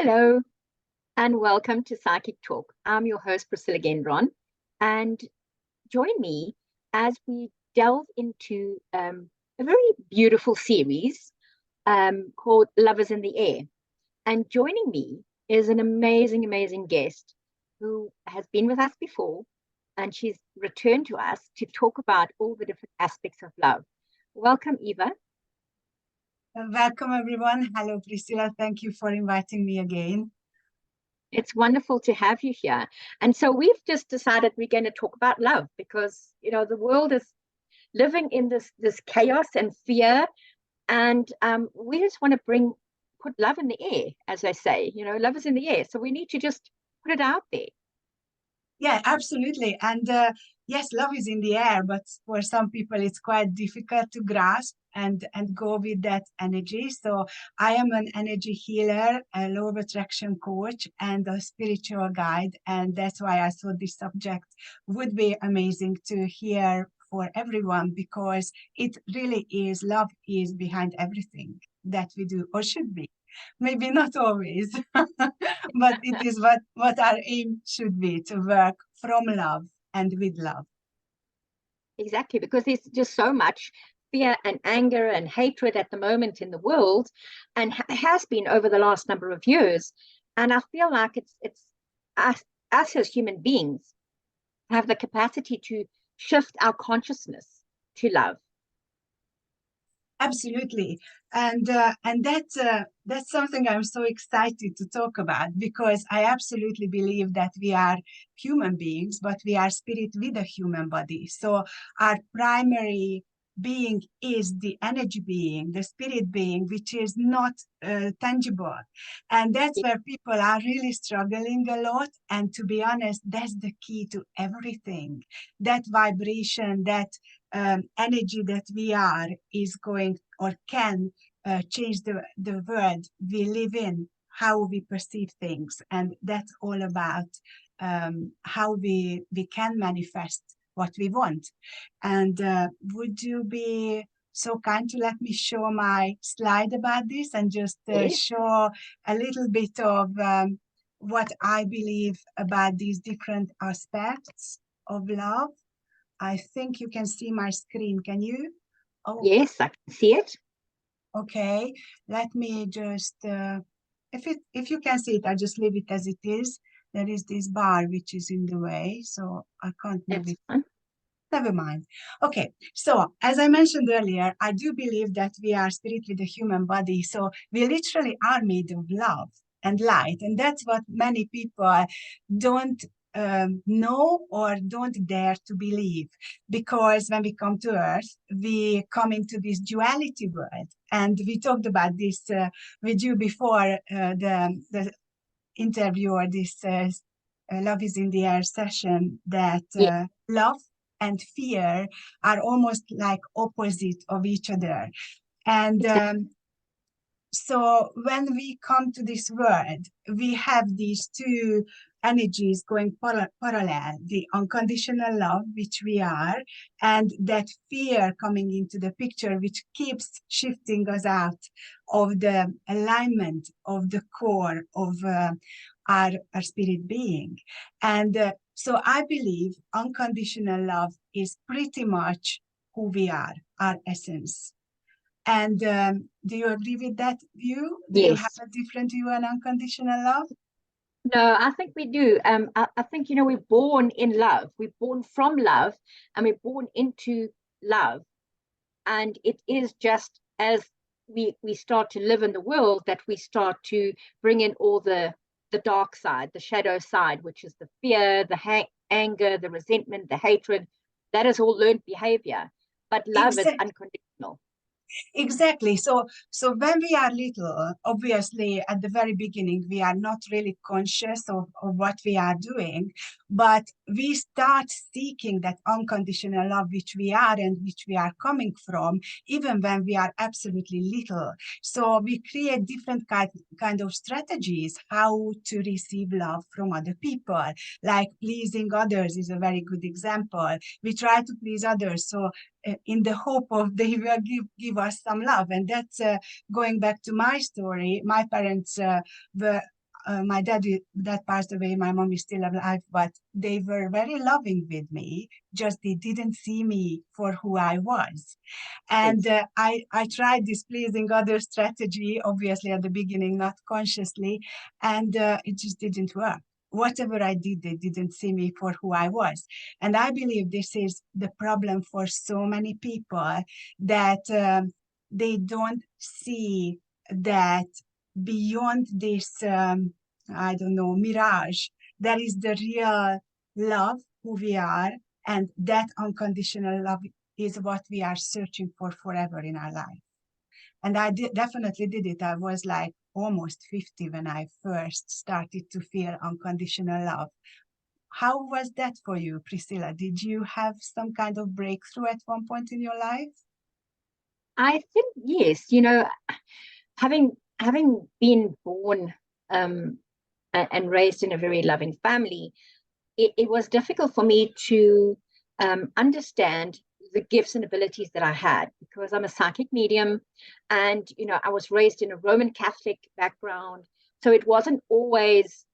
Hello, and welcome to Psychic Talk. I'm your host, Priscilla Gendron, and join me as we delve into a very beautiful series called Love is in the Air. And joining me is an amazing, amazing guest who has been with us before, and she's returned to us to talk about all the different aspects of love. Welcome, Eva. Welcome, everyone. Hello, Priscilla. Thank you for inviting me again. It's wonderful to have you here. And so we've just decided we're going to talk about love because, the world is living in this chaos and fear. And we just want to put love in the air, as they say. Love is in the air. So we need to just put it out there. Yeah, absolutely. And yes, love is in the air, but for some people, it's quite difficult to grasp and go with that energy. So I am an energy healer, a law of attraction coach, and a spiritual guide. And that's why I thought this subject would be amazing to hear for everyone, because it really is, love is behind everything that we do or should be. Maybe not always, but it is what our aim should be, to work from love and with love. Exactly, because there's just so much fear and anger and hatred at the moment in the world, and has been over the last number of years. And I feel like it's us as human beings have the capacity to shift our consciousness to love. Absolutely. And that's something I'm so excited to talk about, because I absolutely believe that we are human beings, but we are spirit with a human body. So our primary being is the energy being, the spirit being, which is not tangible. And that's where people are really struggling a lot. And to be honest, that's the key to everything. That vibration, that energy that we are is going or can change the world we live in, how we perceive things. And that's all about how we can manifest what we want. And would you be so kind to let me show my slide about this and just show a little bit of what I believe about these different aspects of love? I think you can see my screen. Can you? Oh, yes, I can see it. Okay, let me just, if you can see it, I'll just leave it as it is. There is this bar which is in the way, so I can't move it. Fine. Never mind. Okay, so as I mentioned earlier, I do believe that we are spirit with a human body. So we literally are made of love and light. And that's what many people don't know or don't dare to believe. Because when we come to Earth, we come into this duality world. And we talked about this with you before the interview, or this Love is in the Air session, that love and fear are almost like opposite of each other. And so when we come to this world, we have these two energies going parallel, the unconditional love, which we are, and that fear coming into the picture, which keeps shifting us out of the alignment of the core of our spirit being. And so I believe unconditional love is pretty much who we are, our essence. And do you agree with that view? Do you have a different view on unconditional love? No, I think we do. I think, we're born in love. We're born from love, and we're born into love. And it is just as we start to live in the world that we start to bring in all the dark side, the shadow side, which is the fear, the anger, the resentment, the hatred. That is all learned behavior. But love is unconditional. Exactly. So when we are little, obviously at the very beginning, we are not really conscious of what we are doing, but we start seeking that unconditional love, which we are and which we are coming from, even when we are absolutely little. So we create different kind of strategies how to receive love from other people. Like pleasing others is a very good example. We try to please others, so in the hope of they will give us some love. And that's going back to my story. My parents were my dad passed away, my mom is still alive, but they were very loving with me, just they didn't see me for who I was. And I tried this pleasing other strategy, obviously at the beginning, not consciously, and it just didn't work. Whatever I did, they didn't see me for who I was. And I believe this is the problem for so many people, that they don't see that beyond this, I don't know, mirage, there is the real love, who we are, and that unconditional love is what we are searching for forever in our life. And I definitely did it. I was like almost 50 when I first started to feel unconditional love. How was that for you, Priscilla? Did you have some kind of breakthrough at one point in your life? I think yes. You know, having been born and raised in a very loving family, it was difficult for me to understand the gifts and abilities that I had, because I'm a psychic medium, and you know, I was raised in a Roman Catholic background, so it wasn't always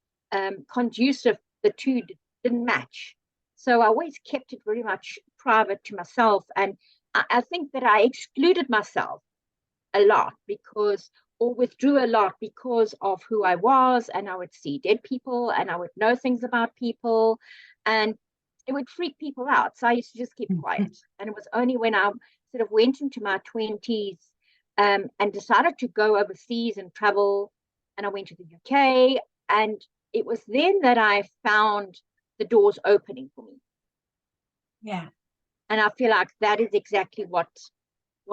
conducive. The two didn't match, so I always kept it very much private to myself, and I think that I excluded myself a lot, because or withdrew a lot because of who I was, and I would see dead people and I would know things about people, and it would freak people out. So I used to just keep quiet. And it was only when I sort of went into my 20s and decided to go overseas and travel, and I went to the UK, and it was then that I found the doors opening for me. Yeah. And I feel like that is exactly what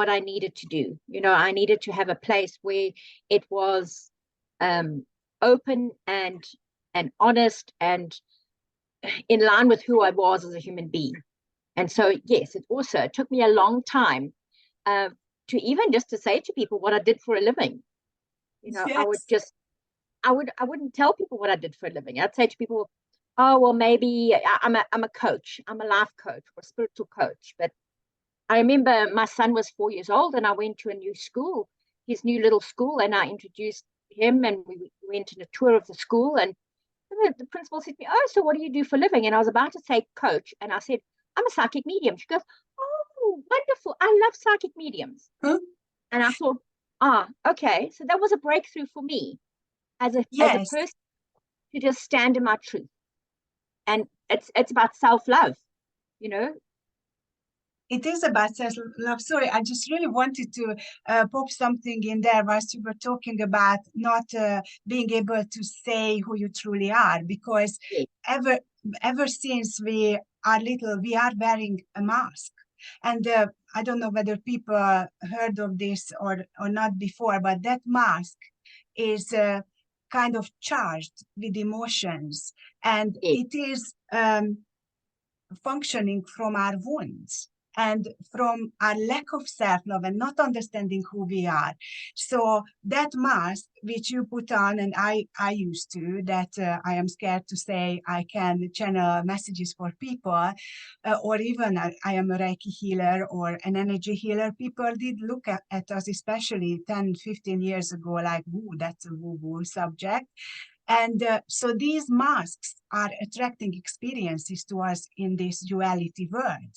I needed to do. You know, I needed to have a place where it was open and honest and in line with who I was as a human being. And so, yes, it took me a long time to even just to say to people what I did for a living. You know, Yes. I wouldn't tell people what I did for a living. I'd say to people, oh, well, maybe I'm a coach. I'm a life coach or a spiritual coach. But I remember my son was 4 years old, and I went to a new school, his new little school, and I introduced him, and we went on a tour of the school, and the principal said to me, oh, so what do you do for a living? And I was about to say coach, and I said, I'm a psychic medium. She goes, oh, wonderful. I love psychic mediums. Huh? And I thought, okay. So that was a breakthrough for me as a Yes. person, to just stand in my truth. And it's about self-love, you know. It is about self-love. Sorry, I just really wanted to pop something in there whilst you were talking about not being able to say who you truly are, because Yes. ever since we are little, we are wearing a mask. And I don't know whether people heard of this or not before, but that mask is kind of charged with emotions, and Yes. it is functioning from our wounds and from our lack of self-love and not understanding who we are. So that mask which you put on, and I used to, that I am scared to say I can channel messages for people, or even I am a Reiki healer or an energy healer. People did look at us, especially 10, 15 years ago, like, ooh, that's a woo-woo subject. And so these masks are attracting experiences to us in this duality world.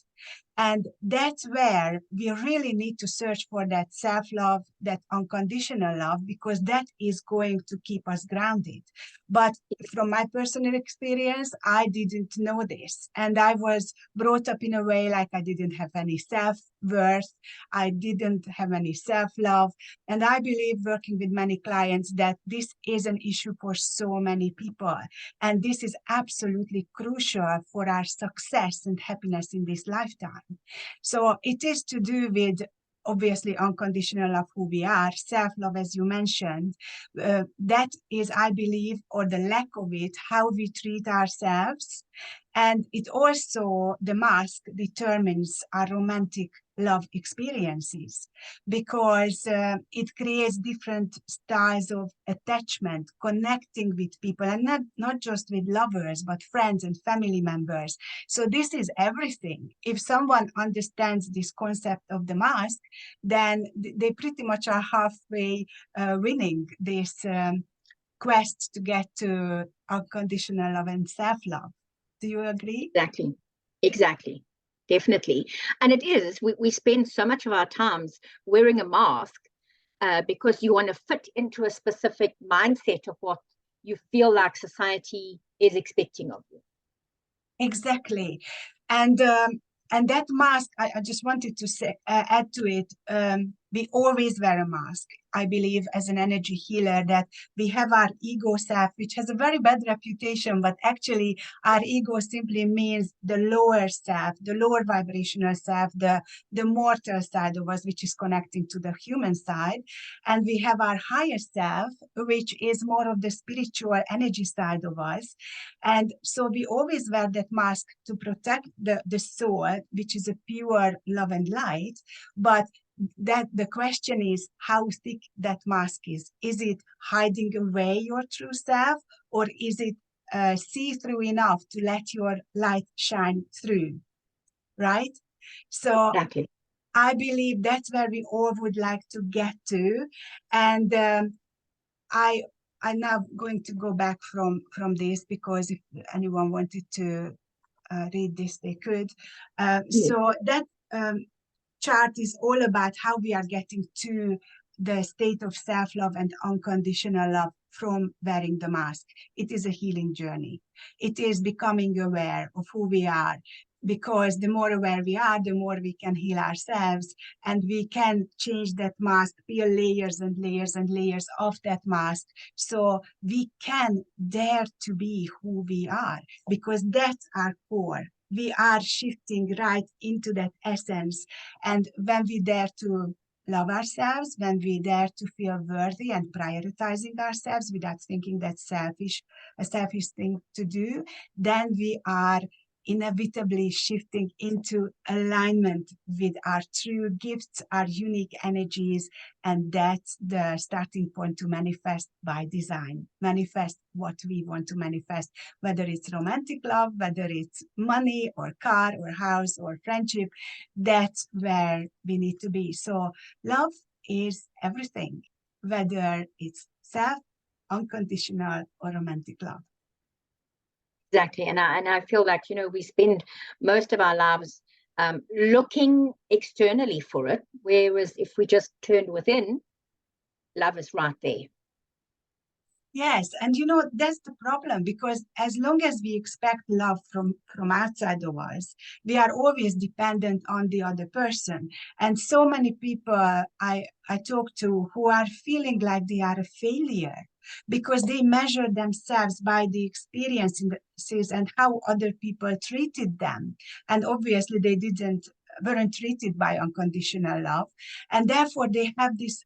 And that's where we really need to search for that self-love, that unconditional love, because that is going to keep us grounded. But from my personal experience, I didn't know this. And I was brought up in a way like I didn't have any self-worth. I didn't have any self-love. And I believe, working with many clients, that this is an issue for so many people. And this is absolutely crucial for our success and happiness in this lifetime. So it is to do with, obviously, unconditional love, who we are, self-love, as you mentioned. That is, I believe, or the lack of it, how we treat ourselves. And it also, the mask determines our romantic love experiences, because it creates different styles of attachment, connecting with people, and not just with lovers, but friends and family members. So this is everything. If someone understands this concept of the mask, then they pretty much are halfway winning this quest to get to unconditional love and self-love. Do you agree? Exactly. Definitely. And it is, we spend so much of our times wearing a mask because you want to fit into a specific mindset of what you feel like society is expecting of you. Exactly. And that mask, I just wanted to say, add to it, we always wear a mask. I believe as an energy healer that we have our ego self, which has a very bad reputation, but actually our ego simply means the lower self, the lower vibrational self, the mortal side of us, which is connecting to the human side. And we have our higher self, which is more of the spiritual energy side of us. And so we always wear that mask to protect the soul, which is a pure love and light. But that the question is how thick that mask is. Is it hiding away your true self, or is it see-through enough to let your light shine through, right? So Exactly. I believe that's where we all would like to get to. And I'm now going to go back from this, because if anyone wanted to read this, they could. So that chart is all about how we are getting to the state of self-love and unconditional love from wearing the mask. It is a healing journey. It is becoming aware of who we are, because the more aware we are, the more we can heal ourselves, and we can change that mask, peel layers and layers and layers of that mask, so we can dare to be who we are, because that's our core. We are shifting right into that essence. And when we dare to love ourselves, when we dare to feel worthy and prioritizing ourselves without thinking that's a selfish thing to do, then we are inevitably shifting into alignment with our true gifts, our unique energies, and that's the starting point to manifest by design, manifest what we want to manifest, whether it's romantic love, whether it's money or car or house or friendship. That's where we need to be. So love is everything, whether it's self, unconditional, or romantic love. Exactly. And I feel like, we spend most of our lives looking externally for it, whereas if we just turned within, love is right there. Yes, and that's the problem, because as long as we expect love from outside of us, we are always dependent on the other person. And so many people I talk to who are feeling like they are a failure because they measure themselves by the experiences and how other people treated them. And obviously they weren't treated by unconditional love. And therefore they have this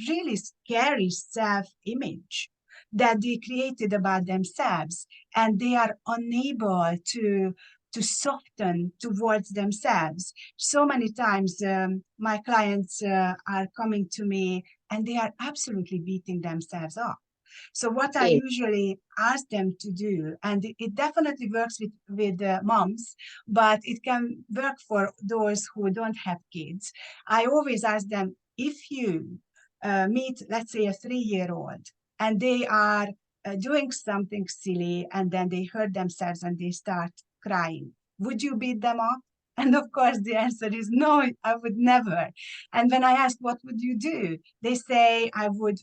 really scary self-image that they created about themselves, and they are unable to soften towards themselves. So many times my clients are coming to me and they are absolutely beating themselves up. So what I usually ask them to do, and it definitely works with moms, but it can work for those who don't have kids. I always ask them, if you meet, let's say, a 3-year-old, and they are doing something silly, and then they hurt themselves and they start crying, would you beat them up? And of course, the answer is no, I would never. And when I ask, what would you do? They say, I would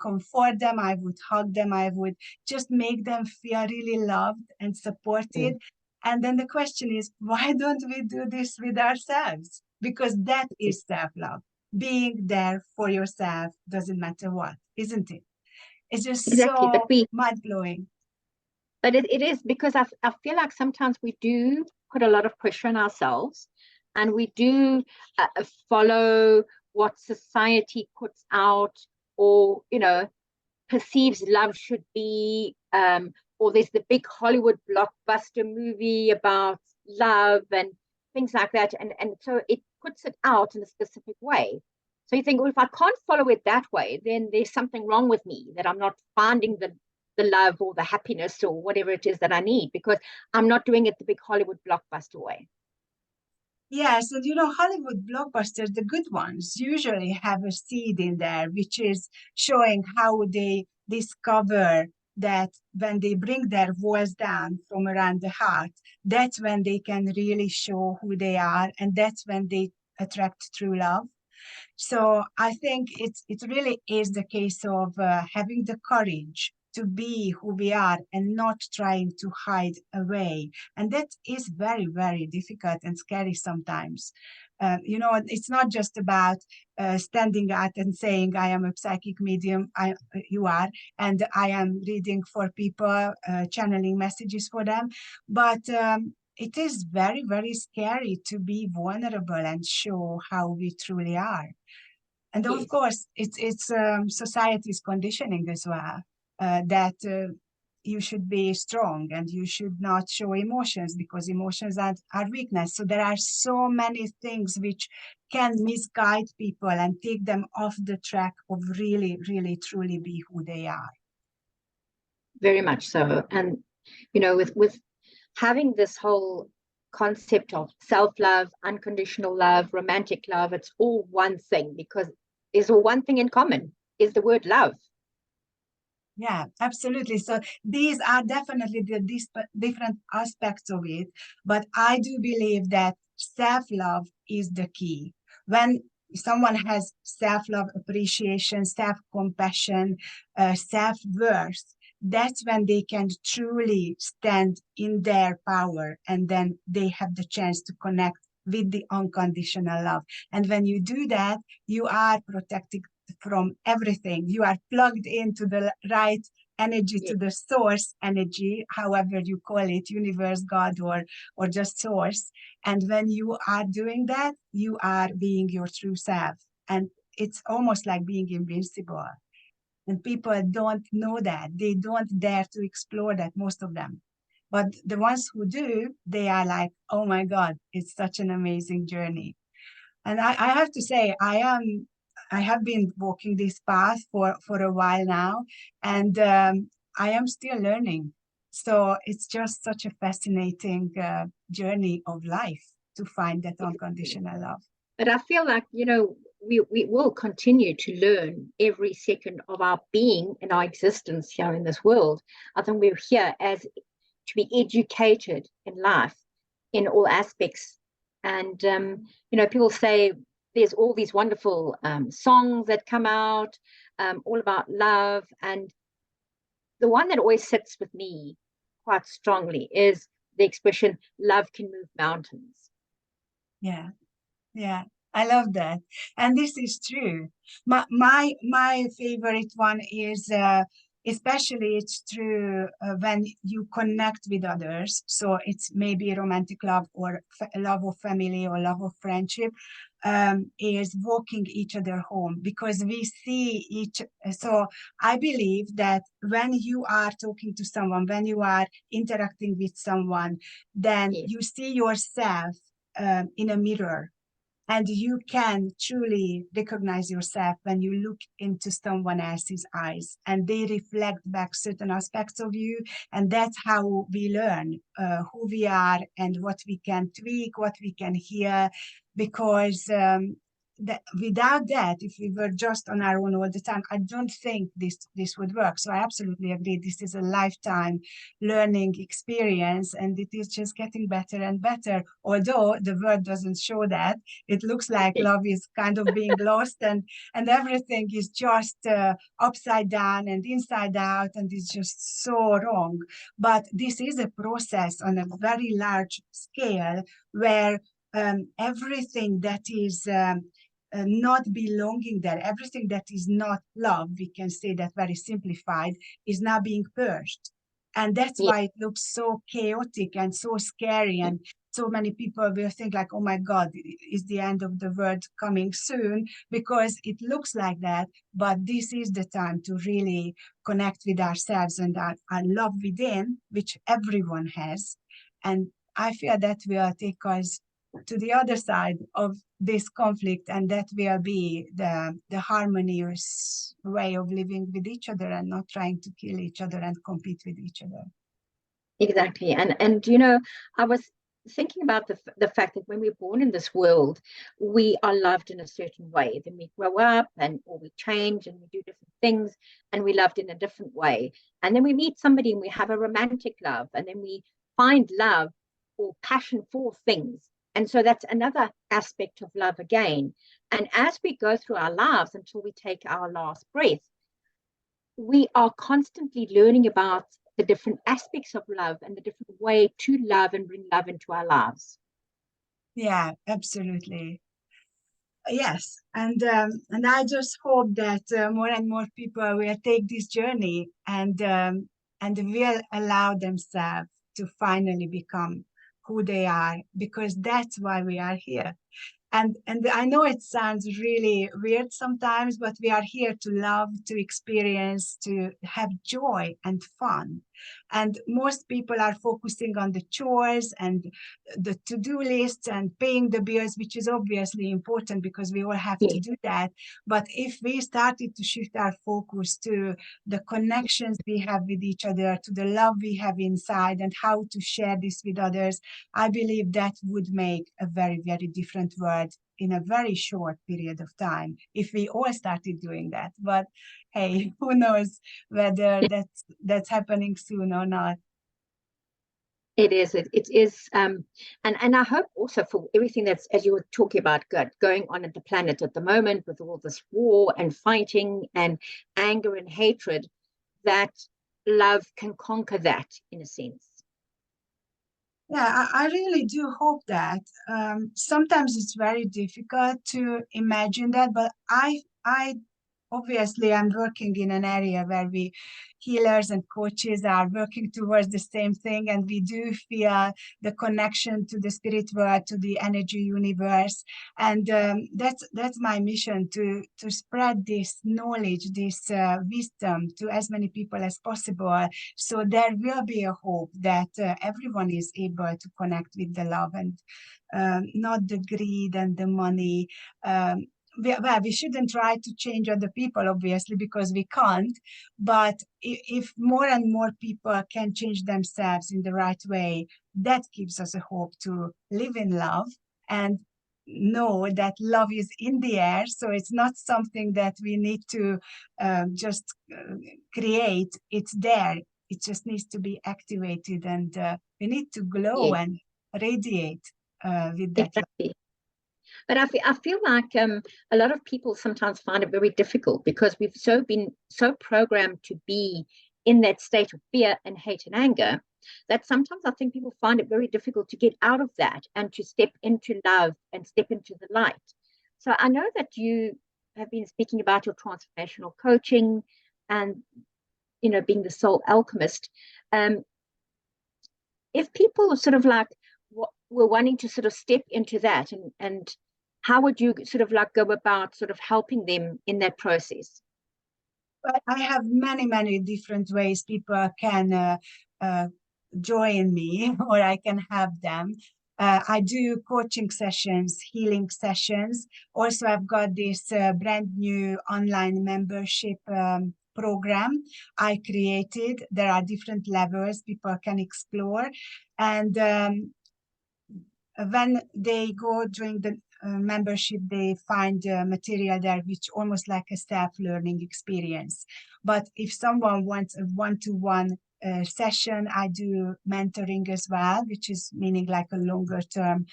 comfort them, I would hug them, I would just make them feel really loved and supported. And then the question is, why don't we do this with ourselves? Because that is self-love. Being there for yourself doesn't matter what, isn't it? It's just Exactly. so mind-blowing. But it is, because I feel like sometimes we do put a lot of pressure on ourselves, and we do follow what society puts out, or, perceives love should be, or there's the big Hollywood blockbuster movie about love and things like that. And so it puts it out in a specific way. So you think, well, if I can't follow it that way, then there's something wrong with me, that I'm not finding the love or the happiness or whatever it is that I need, because I'm not doing it the big Hollywood blockbuster way. Yes, and Hollywood blockbusters, the good ones, usually have a seed in there, which is showing how they discover that when they bring their walls down from around the heart, that's when they can really show who they are, and that's when they attract true love. So I think it really is the case of having the courage to be who we are and not trying to hide away. And that is very, very difficult and scary sometimes. It's not just about standing out and saying, I am a psychic medium, you are, and I am reading for people, channeling messages for them. But it is very, very scary to be vulnerable and show how we truly are. And of Yes. course, it's society's conditioning as well, that you should be strong and you should not show emotions because emotions are weakness. So there are so many things which can misguide people and take them off the track of really, really, truly be who they are. Very much so. And, with having this whole concept of self-love, unconditional love, romantic love, it's all one thing because there's all one thing in common is the word love. Yeah, absolutely. So these are definitely these different aspects of it. But I do believe that self-love is the key. When someone has self-love, appreciation, self-compassion, self-worth, that's when they can truly stand in their power, and then they have the chance to connect with the unconditional love. And when you do that, you are protected from everything. You are plugged into the right energy, Yes. to the source energy, however you call it, universe, God, or just source. And when you are doing that, you are being your true self. And it's almost like being invincible. And people don't know that. They don't dare to explore that, most of them. But the ones who do, they are like, oh my God, it's such an amazing journey. And I have to say, I have been walking this path for a while now, and I am still learning. So it's just such a fascinating journey of life to find that Exactly. unconditional love. But I feel like, we will continue to learn every second of our being and our existence here in this world. I think we're here as to be educated in life in all aspects. And, people say there's all these wonderful songs that come out, all about love. And the one that always sits with me quite strongly is the expression, love can move mountains. Yeah, yeah. I love that. And this is true. My favorite one is especially it's true when you connect with others. So it's maybe romantic love or love of family or love of friendship, is walking each other home because we see each. So I believe that when you are talking to someone, when you are interacting with someone, then Yes. you see yourself in a mirror, and you can truly recognize yourself when you look into someone else's eyes and they reflect back certain aspects of you. And that's how we learn who we are and what we can tweak, what we can hear. Because without that, if we were just on our own all the time, I don't think this would work. So I absolutely agree. This is a lifetime learning experience, and it is just getting better and better. Although the word doesn't show that, it looks like love is kind of being lost, and everything is just upside down and inside out, and it's just so wrong. But this is a process on a very large scale where everything that is not belonging there, everything that is not love, we can say that very simplified, is now being purged. And that's Yes. why it looks so chaotic and so scary. And so many people will think like, oh my God, is the end of the world coming soon? Because it looks like that. But this is the time to really connect with ourselves and our love within, which everyone has. And I feel that will take us to the other side of this conflict, and that will be the harmonious way of living with each other and not trying to kill each other and compete with each other. Exactly. And I was thinking about the fact that when we're born in this world, we are loved in a certain way. Then we grow up and or we change and we do different things. and we loved in a different way. And then we meet somebody and we have a romantic love, and then we find love or passion for things. And so that's another aspect of love again. And as we go through our lives until we take our last breath, we are constantly learning about the different aspects of love and the different way to love and bring love into our lives. Yeah, absolutely. Yes, and I just hope that more and more people will take this journey and will allow themselves to finally become who they are, because that's why we are here. And I know it sounds really weird sometimes, but we are here to love, to experience, to have joy and fun. And most people are focusing on the chores and the to-do lists and paying the bills, which is obviously important because we all have to do that. But if we started to shift our focus to the connections we have with each other, to the love we have inside and how to share this with others, I believe that would make a very, very different world in a very short period of time if we all started doing that. But hey, who knows whether that's happening soon or not. It is. It is. And I hope also for everything that's, as you were talking about, going on at the planet at the moment with all this war and fighting and anger and hatred, that love can conquer that in a sense. Yeah, I really do hope that. Sometimes it's very difficult to imagine that, but I obviously I'm working in an area where we healers and coaches are working towards the same thing, and we do feel the connection to the spirit world, to the energy universe, and that's my mission, to spread this knowledge, this wisdom to as many people as possible, so there will be a hope that everyone is able to connect with the love and not the greed and the money. We shouldn't try to change other people, obviously, because we can't. But if more and more people can change themselves in the right way, that gives us a hope to live in love and know that love is in the air. So it's not something that we need to just create. It's there. It just needs to be activated, and we need to glow Yeah, and radiate with that love. exactly. But I feel like a lot of people sometimes find it very difficult because we've been so programmed to be in that state of fear and hate and anger that sometimes I think people find it very difficult to get out of that and to step into love and step into the light. So I know that you have been speaking about your transformational coaching and, being the soul alchemist. Um, if people are sort of like were wanting to sort of step into that, and how would you sort of like go about sort of helping them in that process? But I have many, many different ways people can join me, or I can have them. I do coaching sessions, healing sessions. Also, I've got this brand new online membership program I created. There are different levels people can explore. And when they go during the membership, they find material there which almost like a self-learning experience. But if someone wants a one-to-one session, I do mentoring as well, which is meaning like a longer term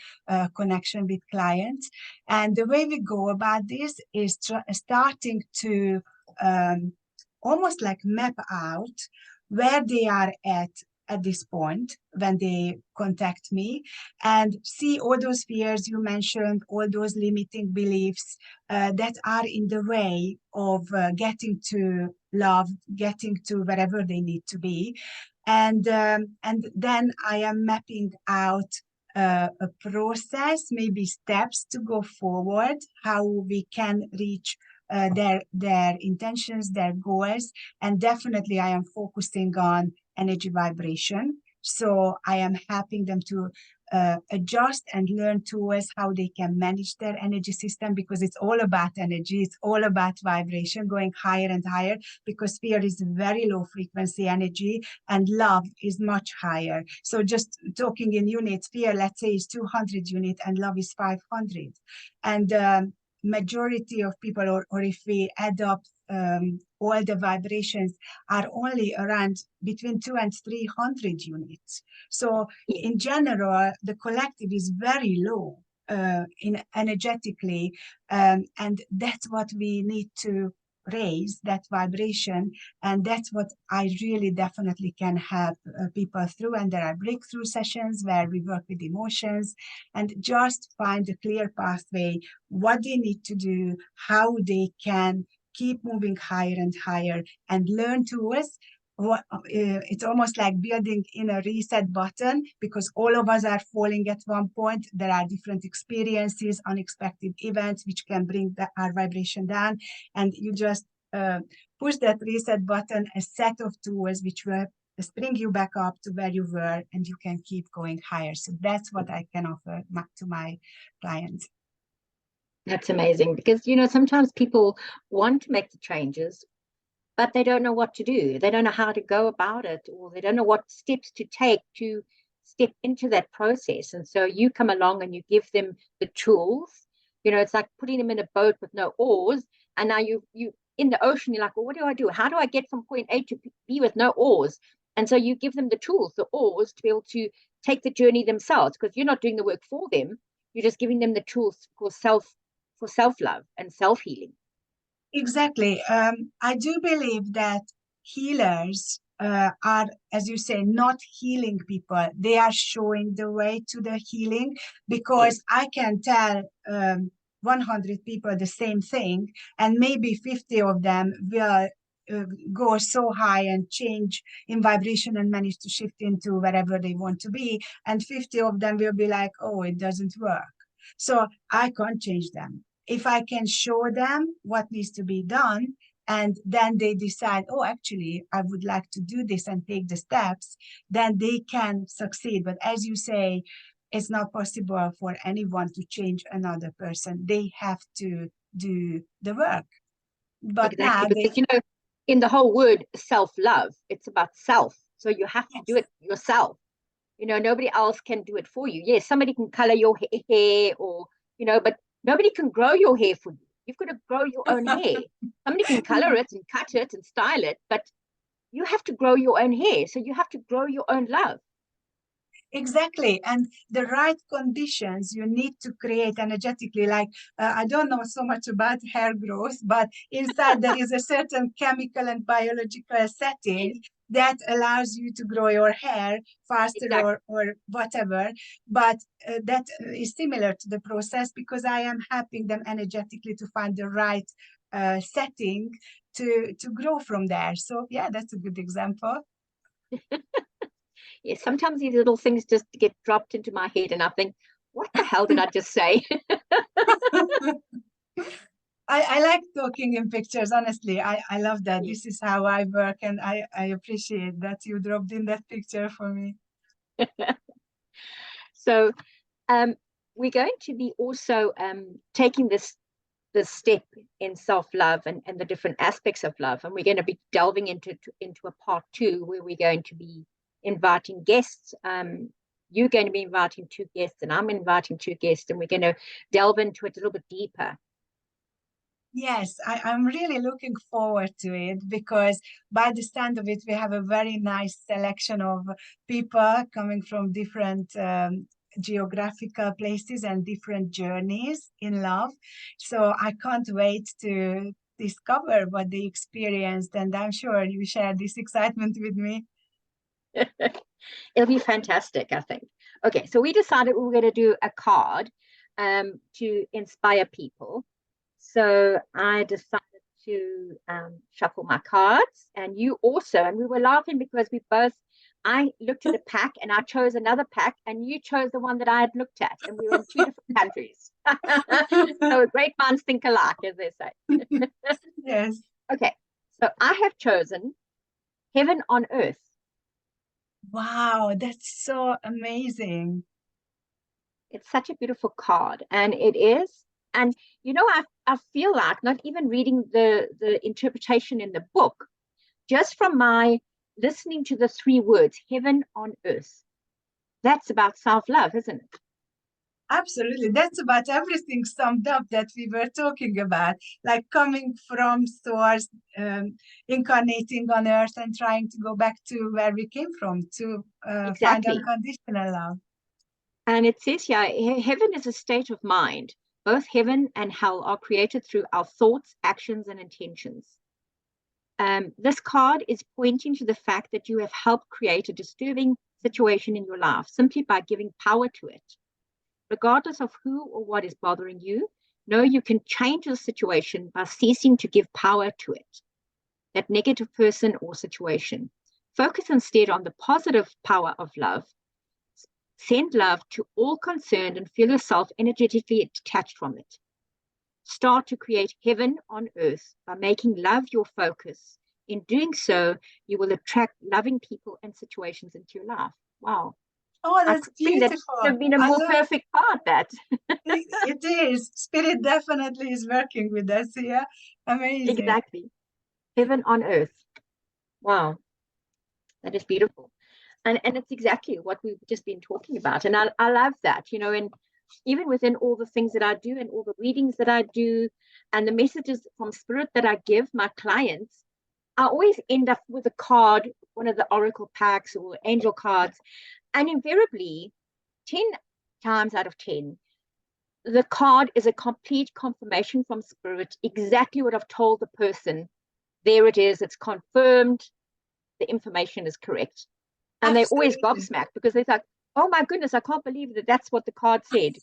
connection with clients. And the way we go about this is starting to almost like map out where they are at this point when they contact me, and see all those fears you mentioned, all those limiting beliefs that are in the way of getting to love, getting to wherever they need to be. And then I am mapping out a process, maybe steps to go forward, how we can reach their intentions, their goals. And definitely I am focusing on energy vibration. So I am helping them to adjust and learn tools how they can manage their energy system, because it's all about energy. It's all about vibration, going higher and higher, because fear is very low frequency energy and love is much higher. So just talking in units, fear, let's say, is 200 units and love is 500. And majority of people, or if we add up all the vibrations are only around between 2 and 300 units. So in general, the collective is very low in energetically, and that's what we need to raise, that vibration, and that's what I really definitely can help people through. And there are breakthrough sessions where we work with emotions and just find a clear pathway, what they need to do, how they can keep moving higher and higher, and learn tools. It's almost like building in a reset button, because all of us are falling at one point. There are different experiences, unexpected events, which can bring our vibration down. And you just push that reset button, a set of tools which will bring you back up to where you were, and you can keep going higher. So that's what I can offer to my clients. That's amazing, because, sometimes people want to make the changes, but they don't know what to do. They don't know how to go about it, or they don't know what steps to take to step into that process. And so you come along and you give them the tools. It's like putting them in a boat with no oars. And now you in the ocean, you're like, well, what do I do? How do I get from point A to B with no oars? And so you give them the tools, the oars, to be able to take the journey themselves, because you're not doing the work for them. You're just giving them the tools for self-love and self-healing. Exactly. I do believe that healers are, as you say, not healing people. They are showing the way to the healing, because I can tell 100 people the same thing, and maybe 50 of them will go so high and change in vibration and manage to shift into wherever they want to be. And 50 of them will be like, oh, it doesn't work. So I can't change them. If I can show them what needs to be done, and then they decide, oh, actually, I would like to do this and take the steps, then they can succeed. But as you say, it's not possible for anyone to change another person. They have to do the work. But exactly, now because in the whole word self-love, it's about self. So you have to do it yourself. Nobody else can do it for you. Yes, somebody can color your hair, or but nobody can grow your hair for you. You've got to grow your own hair. Somebody can color it and cut it and style it, but you have to grow your own hair. So you have to grow your own love. Exactly. And the right conditions you need to create energetically. Like, I don't know so much about hair growth, but inside there is a certain chemical and biological setting that allows you to grow your hair faster, Exactly. or whatever. But that is similar to the process, because I am helping them energetically to find the right setting to grow from there. So yeah, that's a good example. Yes, sometimes these little things just get dropped into my head, and I think, what the hell did I just say? I like talking in pictures, honestly. I love that. This is how I work, and I appreciate that you dropped in that picture for me. So we're going to be also taking this step in self-love and the different aspects of love. And we're going to be delving into a part 2, where we're going to be inviting guests. You're going to be inviting 2 guests, and I'm inviting 2 guests, and we're going to delve into it a little bit deeper. Yes, I'm really looking forward to it, because by the stand of it, we have a very nice selection of people coming from different geographical places and different journeys in love. So I can't wait to discover what they experienced, and I'm sure you share this excitement with me. It'll be fantastic, I think. Okay, so we decided we were going to do a card to inspire people. So I decided to shuffle my cards, and you also. And we were laughing because I looked at a pack and I chose another pack, and you chose the one that I had looked at, and we were in 2 different countries. So great minds think alike, as they say. Yes. Okay, so I have chosen Heaven on Earth. Wow, that's so amazing. It's such a beautiful card, and it is. And I feel like, not even reading the interpretation in the book, just from my listening to the 3 words, heaven on earth, that's about self-love, isn't it? Absolutely. That's about everything summed up that we were talking about, like coming from source, incarnating on earth and trying to go back to where we came from to find Exactly. unconditional love. And it says here, heaven is a state of mind. Both heaven and hell are created through our thoughts, actions, and intentions. This card is pointing to the fact that you have helped create a disturbing situation in your life simply by giving power to it. Regardless of who or what is bothering you, know you can change the situation by ceasing to give power to it, that negative person or situation. Focus instead on the positive power of love. Send love to all concerned and feel yourself energetically detached from it. Start to create heaven on earth by making love your focus. In doing so, you will attract loving people and situations into your life. Wow. Oh, I that's couldn't think that beautiful. could have been a I more love perfect card, that. it is. Spirit definitely is working with us here. Amazing. Exactly. Heaven on earth. Wow. That is beautiful. And it's exactly what we've just been talking about. And I love that, and even within all the things that I do and all the readings that I do and the messages from spirit that I give my clients, I always end up with a card, one of the oracle packs or angel cards. And invariably, 10 times out of 10, the card is a complete confirmation from spirit, exactly what I've told the person. There it is, it's confirmed, the information is correct. And they always Absolutely. gobsmacked because they're like, oh my goodness, I can't believe that that's what the card said.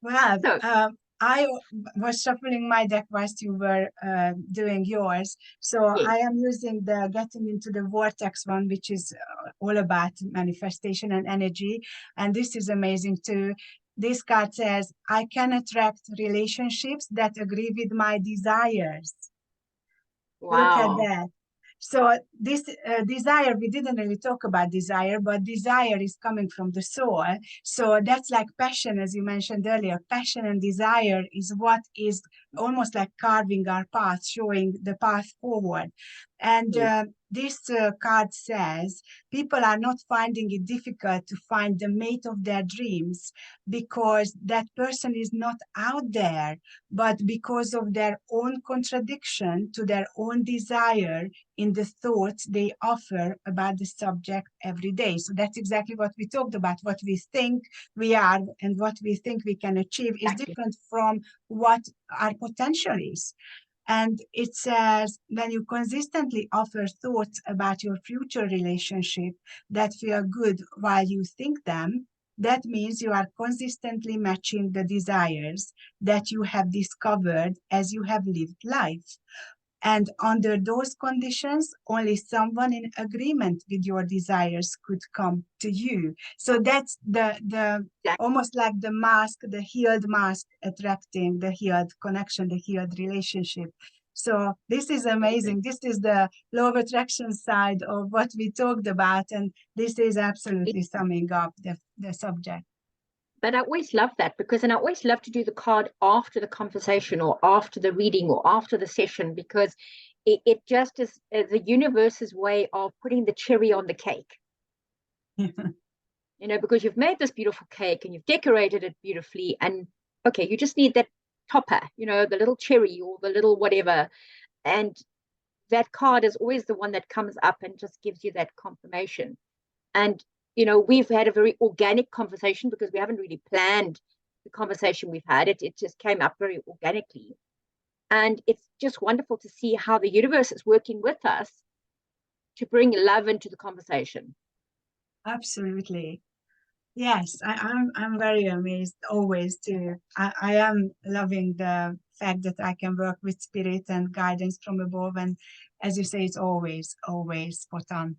Well, So, I was shuffling my deck whilst you were doing yours. So yes, I am using the Getting into the Vortex one, which is all about manifestation and energy. And this is amazing too. This card says, I can attract relationships that agree with my desires. Look at wow. that. So this desire, we didn't really talk about desire, but desire is coming from the soul. So that's like passion, as you mentioned earlier. Passion and desire is what is almost like carving our path, showing the path forward. And Yes, this card says people are not finding it difficult to find the mate of their dreams because that person is not out there, but because of their own contradiction to their own desire in the thoughts they offer about the subject every day. So that's exactly what we talked about. What we think we are and what we think we can achieve is exactly. different from what our potential is. And it says, when you consistently offer thoughts about your future relationship that feel good while you think them, that means you are consistently matching the desires that you have discovered as you have lived life. And under those conditions, only someone in agreement with your desires could come to you. So that's the Exactly. almost like the mask, the healed mask attracting the healed connection, the healed relationship. So this is amazing. This is the law of attraction side of what we talked about. And this is absolutely summing up the subject. But I always love that because, and I always love to do the card after the conversation or after the reading or after the session because it just is the universe's way of putting the cherry on the cake. Because you've made this beautiful cake and you've decorated it beautifully. And okay, you just need that topper, the little cherry or the little whatever. And that card is always the one that comes up and just gives you that confirmation. And, we've had a very organic conversation because we haven't really planned the conversation we've had. It just came up very organically. And it's just wonderful to see how the universe is working with us to bring love into the conversation. Absolutely. Yes, I'm very amazed always too. I am loving the fact that I can work with spirit and guidance from above. And as you say, it's always spot on.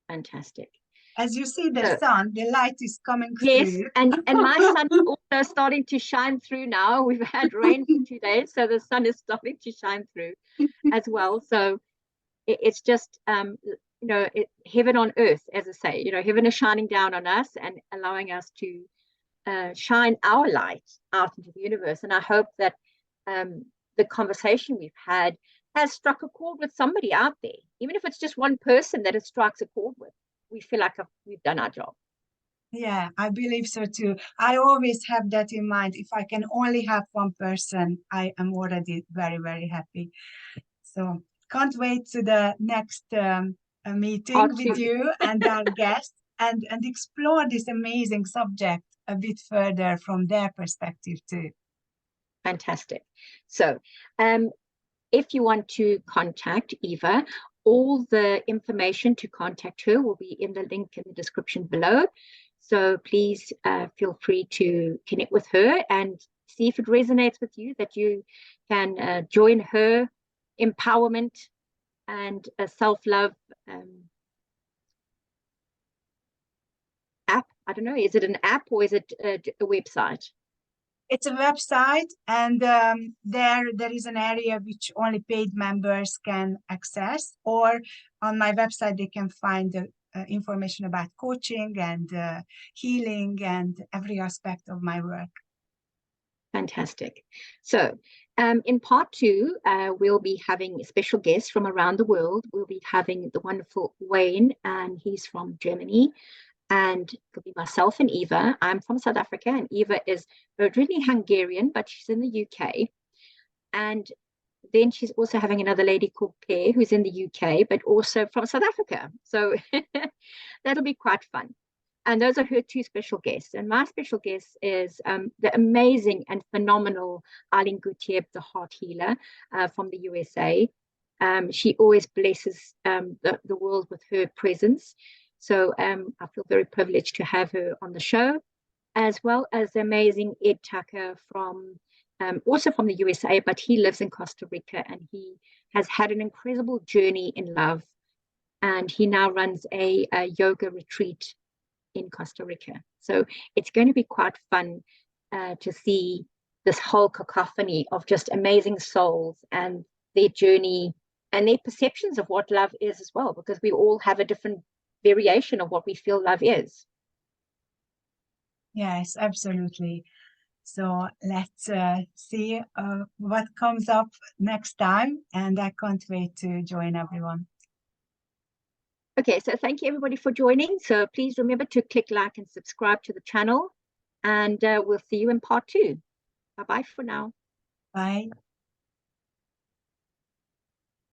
Fantastic. As you see the So, sun, the light is coming yes, through. and my sun is also starting to shine through now. We've had rain for 2 days, so the sun is starting to shine through as well. So it's just heaven on earth, as I say. Heaven is shining down on us and allowing us to shine our light out into the universe. And I hope that the conversation we've had has struck a chord with somebody out there, even if it's just one person that it strikes a chord with. We feel like we've done our job. Yeah, I believe so too. I always have that in mind. If I can only have one person, I am already very, very happy. So can't wait to the next meeting Part with two. you and our guests and explore this amazing subject a bit further from their perspective too. Fantastic. So, if you want to contact Eva, all the information to contact her will be in the link in the description below. So please feel free to connect with her and see if it resonates with you, that you can join her empowerment and self-love app. I don't know, is it an app or is it a website? It's a website, and there is an area which only paid members can access, or on my website they can find the information about coaching and healing and every aspect of my work. Fantastic. So in part two, we'll be having special guests from around the world. We'll be having the wonderful Wayne, and he's from Germany. And it'll be myself and Eva. I'm from South Africa, and Eva is originally Hungarian, but she's in the UK. And then she's also having another lady called Claire, who's in the UK, but also from South Africa. So that'll be quite fun. And those are her two special guests. And my special guest is the amazing and phenomenal Eileen Gutierrez, the heart healer from the USA. She always blesses the world with her presence. So I feel very privileged to have her on the show, as well as the amazing Ed Tucker from also from the USA, but he lives in Costa Rica, and he has had an incredible journey in love. And he now runs a yoga retreat in Costa Rica. So it's going to be quite fun to see this whole cacophony of just amazing souls and their journey and their perceptions of what love is as well, because we all have a different variation of what we feel love is. Yes, absolutely. So let's see what comes up next time, and I can't wait to join everyone. Okay, so thank you everybody for joining. So please remember to click like and subscribe to the channel, and we'll see you in part two. Bye-bye for now. Bye.